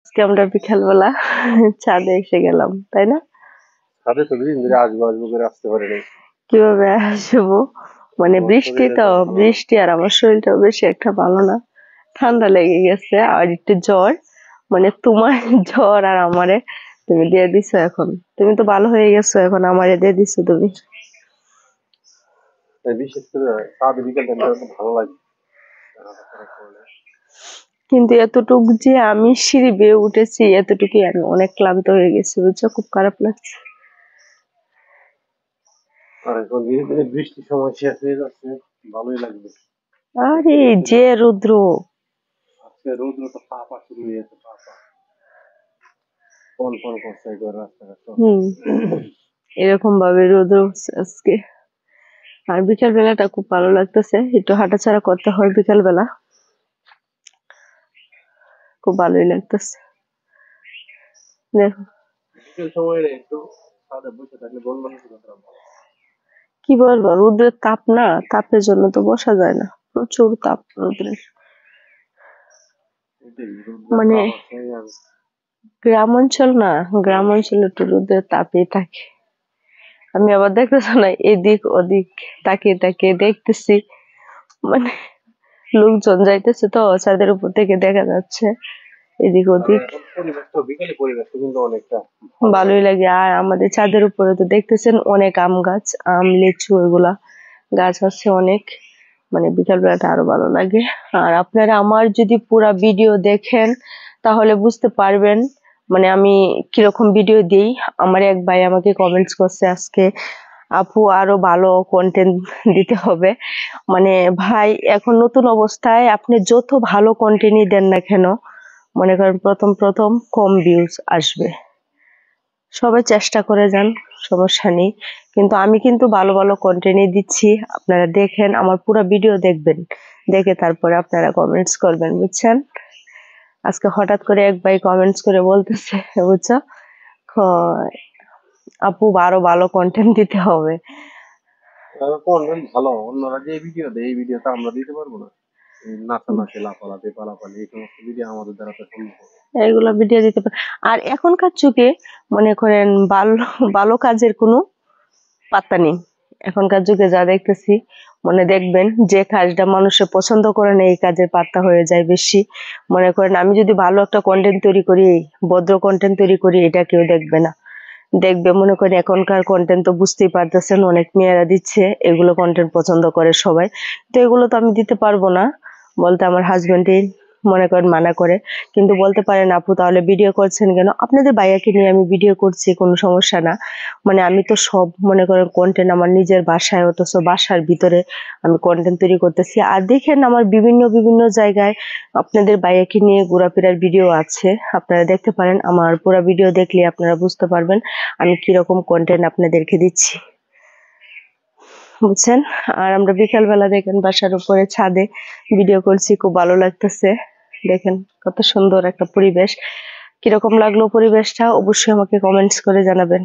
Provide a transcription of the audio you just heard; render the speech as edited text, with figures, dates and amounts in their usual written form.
আজকে আমরা বিকালবেলা ছাদে এসে গেলাম, তাই না? ছাদে তো দুদিন ধরে আসবো আসবো করে আসতে পারি নাই। কিভাবে আসবো, মানে তোমার বৃষ্টি শরীরে তো, তো ভালো না। বৃষ্টি আর আমার শরীরটাও বেশি একটা ভালো না, ঠান্ডা লেগে গেছে আর একটু জ্বর। মানে তোমার জ্বর আর আমারে তুমি দিয়ে দিছো এখন। তুমি তো ভালো হয়ে গেছো, এখন আমারে দিয়ে দিছো তুমি। তাই বিশেষ করে ছাদে বিকেল টাইমটা খুব ভালো লাগে হাঁটাচলা করলে। কিন্তু এতটুক যে আমি সিঁড়ি বেয়ে উঠেছি, এতটুকুই আমি অনেক ক্লান্ত হয়ে গেছি, বুঝছো, খুব খারাপ লাগছে। আর এখন ধীরে ধীরে বৃষ্টির সময় শেষ হয়ে যাচ্ছে, ভালোই লাগবে। আরে যে রৌদ্র! আজকে রৌদ্রটা পাপা শুরু হয়ে গেছে, পাপা ফল ফল করছে একবার রাস্তাঘাট সব। হুম, এরকম ভাবে রৌদ্র উঠছে আজকে। আর বিকাল বেলাটা খুব ভালো লাগতেছে, একটু হাঁটাচলা করতে হয় বিকাল বেলা, খুব ভালোই লাগতেছে। দেখো বিকেল সময় একটু ছাদে বসে থাকলে মন মানসিকতা ভালো। কি বলবো, রোদ্রের তাপ না, তাপের জন্য তো বসা যায় না, প্রচুর তাপ রোদ্রের। এটাই রৌদ্রের মানে তাপ আছে আর গ্রাম অঞ্চল না, গ্রাম অঞ্চলে একটু রোদ্রের তাপই থাকে। আমি আবার দেখতেছো না, এদিক ওদিক তাকিয়ে তাকিয়ে দেখতেছি, মানে লোকজন যাইতেছে তো ছাদের উপর থেকে দেখা যাচ্ছে এদিক আর ওদিক, এখন পরিবেশটা বিকেলে পরিবেশটা কিন্তু অনেকটা ভালো ভালোই লাগে। লাগে। আর আমাদের ছাদের উপরে তো দেখতেছেন অনেক আম গাছ, আম লিচু এগুলা গাছ আছে অনেক, মানে বিকাল বেলাটা আরো ভালো লাগে। আর আপনারা আমার যদি পুরা ভিডিও দেখেন তাহলে বুঝতে পারবেন মানে আমি কিরকম ভিডিও দিই। আমার এক ভাই আমাকে কমেন্টস করছে আজকে, আপু আরো ভালো কন্টেন্ট দিতে হবে। মানে ভাই, এখন নতুন অবস্থায় আপনি যত ভালো কন্টেন্টই দেন না কেন, মনে করেন প্রথম প্রথম কম ভিউজ আসবে, সবাই চেষ্টা করে যান, সমস্যা নেই। কিন্তু আমি কিন্তু ভালো ভালো কন্টেন্টই দিচ্ছি, আপনারা দেখেন, আমার পুরো ভিডিও দেখবেন, দেখে তারপরে আপনারা কমেন্টস করবেন, বুঝছেন। আজকে হঠাৎ করে এক ভাই কমেন্টস করে বলতেছে, বুঝছো, খ- আপু আরো ভালো কন্টেন্ট দিতে হবে। কন্টেন্ট ভালো, অন্যরা যে ভিডিও দেয় এই ভিডিওটা আমরা দিতে পারবো না। এই নাচানাচি লাফালাফি পালাপালি এই সমস্ত ভিডিও আমাদের দ্বারা তো সম্ভব হবে না। এগুলো ভিডিও দিতে পারে। আর এখনকার যুগে মনে করেন ভালো ভালো কাজের কোনো পাত্তা নেই। এখনকার যুগে যা দেখতেছি, মনে দেখবেন যে কাজটা মানুষে পছন্দ করে না এই কাজের পাত্তা হয়ে যায় বেশি। মনে করেন আমি যদি ভালো একটা কন্টেন্ট তৈরি করি, ভদ্র কন্টেন্ট তৈরি করি, এটা কেউ দেখবে না। দেখবে মনে করেন এখনকার কন্টেন্ট তো বুঝতেই পারতেছেন, অনেক মেয়েরা দিচ্ছে, এগুলো কন্টেন্ট পছন্দ করে সবাই। তো এগুলো তো আমি দিতে পারবো না, বলতে আমার হাজবেন্ডই মনে করেন মানা করে। কিন্তু বলতে পারেন আপু তাহলে ভিডিও করছেন কেন, আপনাদের ভাইয়াকে নিয়ে আমি ভিডিও করছি, কোনো সমস্যা না। মানে আমি তো সব মনে করেন কন্টেন্ট আমার নিজের বাসায়, অথচ বাসার ভিতরে আমি কন্টেন্ট তৈরি করতেছি। আর দেখেন আমার বিভিন্ন বিভিন্ন জায়গায় আপনাদের ভাইয়াকে নিয়ে ঘোরাফেরার ভিডিও আছে, আপনারা দেখতে পারেন। আমার পুরো ভিডিও দেখলে আপনারা বুঝতে পারবেন আমি কিরকম কন্টেন্ট আপনাদেরকে দিচ্ছি, বুঝছেন। আর আমরা বিকাল বেলা দেখেন বাসার উপরে ছাদে ভিডিও করছি, খুব ভালো লাগতেছে। দেখেন কত সুন্দর একটা পরিবেশ। কিরকম লাগলো পরিবেশটা অবশ্যই আমাকে কমেন্টস করে জানাবেন।